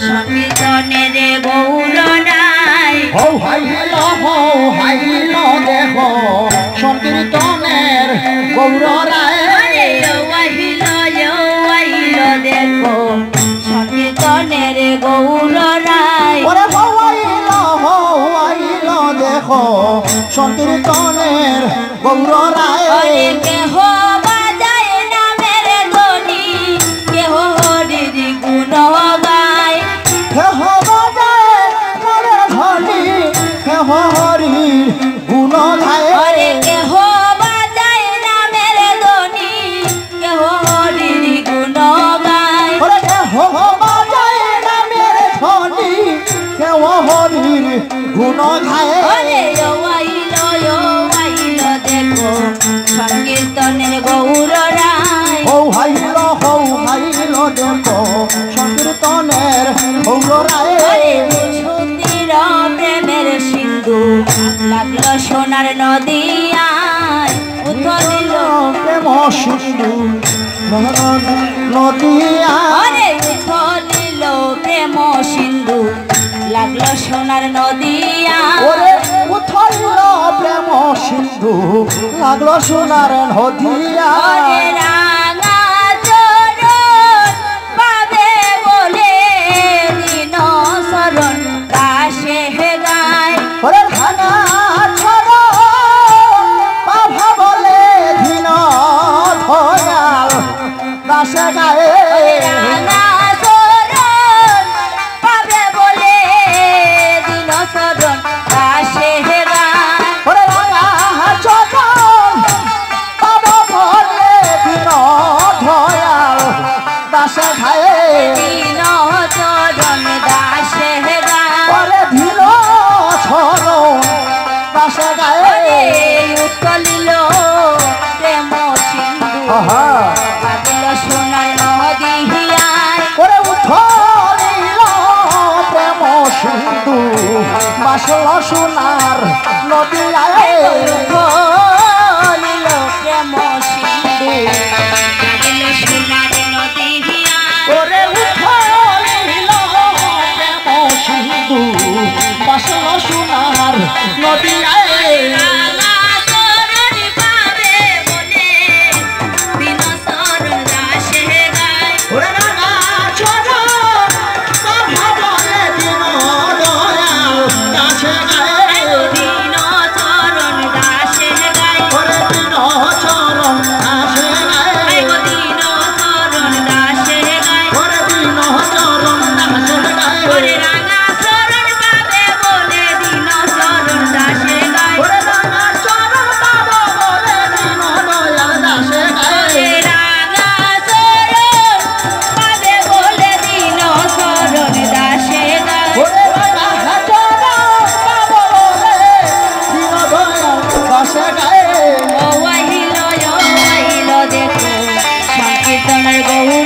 সংকীর্তনের গৌররায় হাইল দেখো সংকীর্তনের গৌররায় ওয়াহিল দেখো সংকীর্তনের গৌররায় হাইল দেখো সংকীর্তনের গৌররায় কেহ বাজায় নামের ধ্বনি কেহ হরির গুণ গায় কেহ বাজায় নামের ধ্বনি কেহ হরির গুণ গায় কেহ বাজায় নামের ধ্বনি কেহ হরির গুণ গায় কেহ বাজায় নামের ধ্বনি কেহ হরির গুণ গায় দেখো সংকীর্তনের গৌররায় হাইল দেখো সংকীর্তনের গৌররায় সুন্দর প্রেমের সিন্ধু লাগলো সোনার নদিয়ায় উথলিল প্রেম সিন্ধু নদিয়া উথলিল প্রেম সিন্ধু লাগলো সোনার নদিয়া উথলিল প্রেম সিন্ধু লাগলো সোনার নদিয়া রাঙা চরণ পাবে বলে দিন শরণ কাশে গায় রাঙা চরণ পাভা বলে দিন ধয়াল দাসে গায়ে রাঙা চরণ পাবে বলে দিন শরণ কাশে গায় রাঙা চরণ পাভা বলে দিন ধয়াল দাসে গায়ে দিন চরণ দাসে গায় দিন ছরণ দাসে গায়ে উৎকলিল প্রেম সিন্ধু পাগল সোনার নদিয়ায় উঠলিল প্রেম সিন্ধু বাসল সোনার নদিয়ায় উৎকলিল প্রেম সিন্ধু পাগল সোনার নদিয়ায় উঠলিল প্রেম সিন্ধু বাসল সোনার নদিয়ায় রাঙা চরণ পাবে বলে দিন শরণ দাসে গায় রাঙা চরণ পাভা বলে দিন দয়াল দাসে গায়ে দিন চরণ দাসে গায় দিন চরণ দাসে গায়ে দিন চরণ দাসে গায় দিন চরণ দাসে গায়ে রাঙা চরণ পাবে বলে দিন চরণ দাসে গায় রাঙা চরণ পাভা বলে দিন দয়াল দাসে গায়ে রাঙা চরণ পাবে বলে দিন চরণ দাসে গায় রাঙা চরণ পাভা বলে দিন দয়াল দাসে গায়ে ওয়াহিল দেখো সংকীর্তনের গৌর